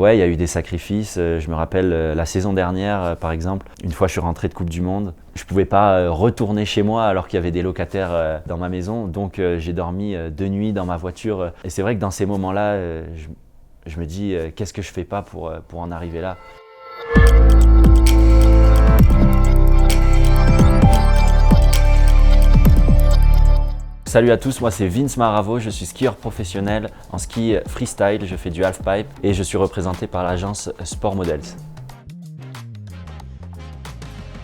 ouais, il y a eu des sacrifices. Je me rappelle la saison dernière, par exemple, une fois je suis rentré de Coupe du Monde, je ne pouvais pas retourner chez moi alors qu'il y avait des locataires dans ma maison. Donc j'ai dormi 2 nuits dans ma voiture. Et c'est vrai que dans ces moments-là, je me dis qu'est-ce que je fais pas pour en arriver là. Salut à tous, moi c'est Vince Maravo, je suis skieur professionnel en ski freestyle, je fais du halfpipe et je suis représenté par l'agence Sport Models.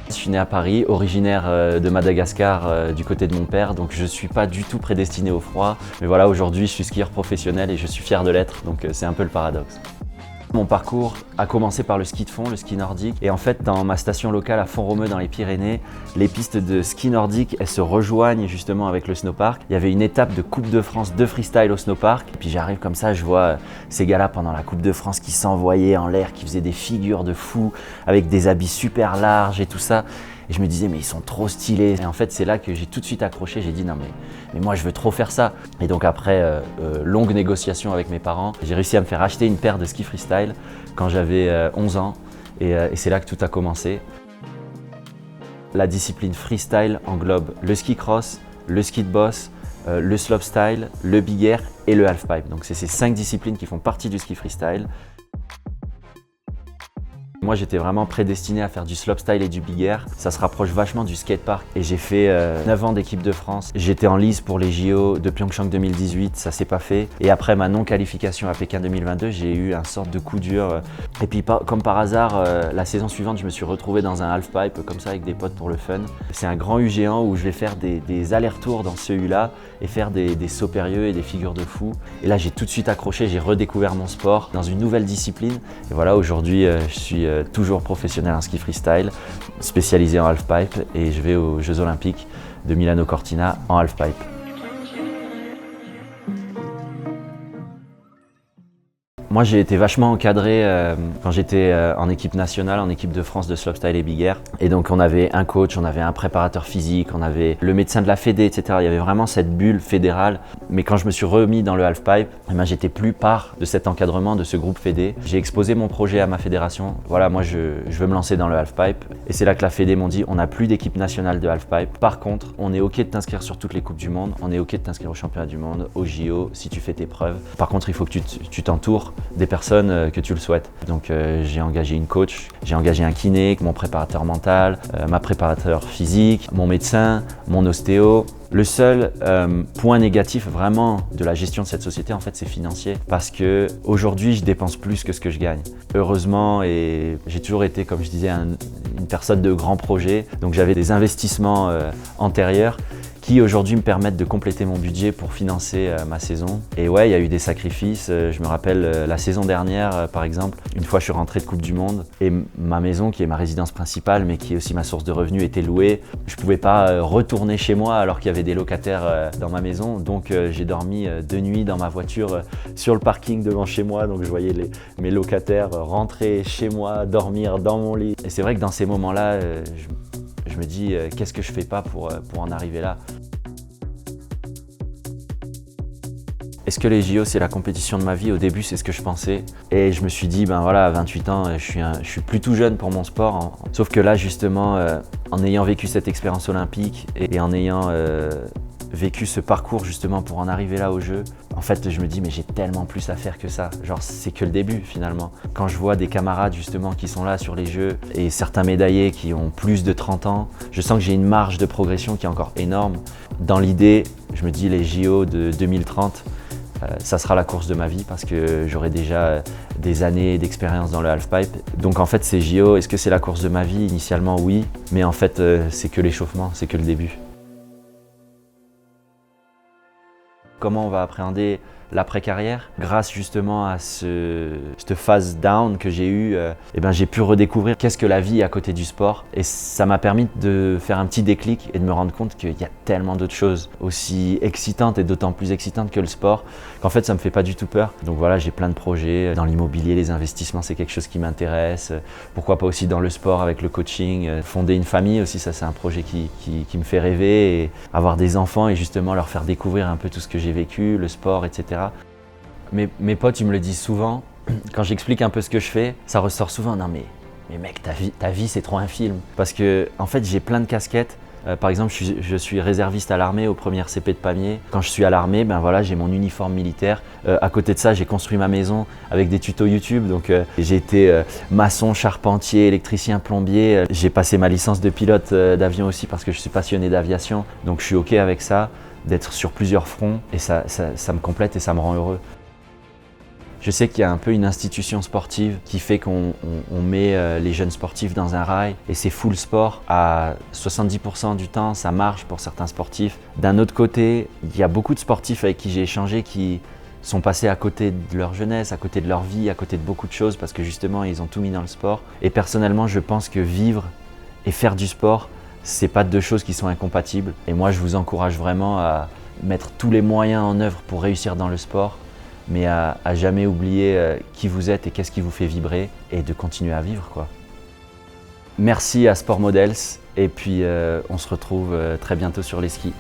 Je suis né à Paris, originaire de Madagascar du côté de mon père, donc je ne suis pas du tout prédestiné au froid. Mais voilà, aujourd'hui je suis skieur professionnel et je suis fier de l'être, donc c'est un peu le paradoxe. Mon parcours a commencé par le ski de fond, le ski nordique. Et en fait, dans ma station locale à Font-Romeu dans les Pyrénées, les pistes de ski nordique, elles se rejoignent justement avec le snowpark. Il y avait une étape de Coupe de France de freestyle au snowpark. Et puis j'arrive comme ça, je vois ces gars-là pendant la Coupe de France qui s'envoyaient en l'air, qui faisaient des figures de fous avec des habits super larges et tout ça. Et je me disais, mais ils sont trop stylés. Et en fait, c'est là que j'ai tout de suite accroché. J'ai dit, non, mais moi, je veux trop faire ça. Et donc, après longue négociation avec mes parents, j'ai réussi à me faire acheter une paire de ski freestyle quand j'avais 11 ans. Et c'est là que tout a commencé. La discipline freestyle englobe le ski cross, le ski de boss, le slopestyle, le big air et le halfpipe. Donc, c'est ces 5 disciplines qui font partie du ski freestyle. Moi, j'étais vraiment prédestiné à faire du slopestyle et du big air. Ça se rapproche vachement du skatepark et j'ai fait 9 ans d'équipe de France. J'étais en lice pour les JO de Pyeongchang 2018, ça s'est pas fait. Et après ma non-qualification à Pékin 2022, j'ai eu un sorte de coup dur. Et puis, comme par hasard, la saison suivante, je me suis retrouvé dans un halfpipe comme ça avec des potes pour le fun. C'est un grand U géant où je vais faire des allers-retours dans ce U-là et faire des sauts périlleux et des figures de fou. Et là, j'ai tout de suite accroché, j'ai redécouvert mon sport dans une nouvelle discipline. Et voilà, aujourd'hui, je suis toujours professionnel en ski freestyle, spécialisé en halfpipe et je vais aux Jeux Olympiques de Milano Cortina en halfpipe. Moi, j'ai été vachement encadré quand j'étais en équipe nationale, en équipe de France de slopestyle et big air. Et donc, on avait un coach, on avait un préparateur physique, on avait le médecin de la fédé, etc. Il y avait vraiment cette bulle fédérale. Mais quand je me suis remis dans le halfpipe, j'étais plus part de cet encadrement, de ce groupe fédé. J'ai exposé mon projet à ma fédération. Voilà, moi, je veux me lancer dans le halfpipe. Et c'est là que la fédé m'ont dit, on n'a plus d'équipe nationale de halfpipe. Par contre, on est OK de t'inscrire sur toutes les coupes du monde. On est OK de t'inscrire au championnat du monde, au JO, si tu fais tes preuves. Par contre, il faut que tu t'entoures des personnes que tu le souhaites. Donc j'ai engagé une coach, j'ai engagé un kiné, mon préparateur mental, ma préparateur physique, mon médecin, mon ostéo. Le seul point négatif vraiment de la gestion de cette société, en fait, c'est financier. Parce que aujourd'hui, je dépense plus que ce que je gagne. Heureusement, et j'ai toujours été, comme je disais, une personne de grands projets. Donc j'avais des investissements antérieurs qui aujourd'hui me permettent de compléter mon budget pour financer ma saison. Et ouais, il y a eu des sacrifices. Je me rappelle la saison dernière, par exemple, une fois je suis rentré de Coupe du Monde et ma maison, qui est ma résidence principale, mais qui est aussi ma source de revenus, était louée. Je ne pouvais pas retourner chez moi alors qu'il y avait des locataires dans ma maison. Donc j'ai dormi 2 nuits dans ma voiture sur le parking devant chez moi. Donc je voyais mes locataires rentrer chez moi, dormir dans mon lit. Et c'est vrai que dans ces moments-là, je me dis qu'est-ce que je fais pas pour en arriver là. Est-ce que les JO, c'est la compétition de ma vie? Au début, c'est ce que je pensais. Et je me suis dit, ben voilà, à 28 ans, je suis plus tout jeune pour mon sport. Sauf que là, justement, en ayant vécu cette expérience olympique et en ayant vécu ce parcours justement pour en arriver là au jeu, en fait, je me dis, mais j'ai tellement plus à faire que ça. Genre, c'est que le début, finalement. Quand je vois des camarades, justement, qui sont là sur les Jeux et certains médaillés qui ont plus de 30 ans, je sens que j'ai une marge de progression qui est encore énorme. Dans l'idée, je me dis, les JO de 2030, ça sera la course de ma vie parce que j'aurai déjà des années d'expérience dans le halfpipe. Donc en fait, ces JO, est-ce que c'est la course de ma vie? Initialement, oui, mais en fait, c'est que l'échauffement, c'est que le début. Comment on va appréhender l'après-carrière? Grâce justement à cette phase down que j'ai eue, j'ai pu redécouvrir qu'est-ce que la vie à côté du sport. Et ça m'a permis de faire un petit déclic et de me rendre compte qu'il y a tellement d'autres choses aussi excitantes et d'autant plus excitantes que le sport, qu'en fait ça me fait pas du tout peur. Donc voilà, j'ai plein de projets dans l'immobilier, les investissements, c'est quelque chose qui m'intéresse. Pourquoi pas aussi dans le sport avec le coaching, fonder une famille aussi, ça c'est un projet qui me fait rêver, et avoir des enfants et justement leur faire découvrir un peu tout ce que j'ai vécu, le sport, etc. Mes potes, ils me le disent souvent, Quand j'explique un peu ce que je fais, ça ressort souvent. Non mais mec, ta vie c'est trop un film. Parce que en fait j'ai plein de casquettes. Par exemple, je suis réserviste à l'armée au 1er CP de Pamiers. Quand je suis à l'armée, ben voilà, j'ai mon uniforme militaire. À côté de ça, j'ai construit ma maison avec des tutos YouTube. Donc j'ai été maçon, charpentier, électricien, plombier. J'ai passé ma licence de pilote d'avion aussi parce que je suis passionné d'aviation. Donc je suis OK avec ça, d'être sur plusieurs fronts et ça me complète et ça me rend heureux. Je sais qu'il y a un peu une institution sportive qui fait qu'on met les jeunes sportifs dans un rail et c'est full sport. À 70% du temps, ça marche pour certains sportifs. D'un autre côté, il y a beaucoup de sportifs avec qui j'ai échangé qui sont passés à côté de leur jeunesse, à côté de leur vie, à côté de beaucoup de choses parce que justement, ils ont tout mis dans le sport. Et personnellement, je pense que vivre et faire du sport, c'est pas deux choses qui sont incompatibles. Et moi, je vous encourage vraiment à mettre tous les moyens en œuvre pour réussir dans le sport, mais à jamais oublier qui vous êtes et qu'est-ce qui vous fait vibrer et de continuer à vivre, quoi. Merci à Sport Models et puis on se retrouve très bientôt sur les skis.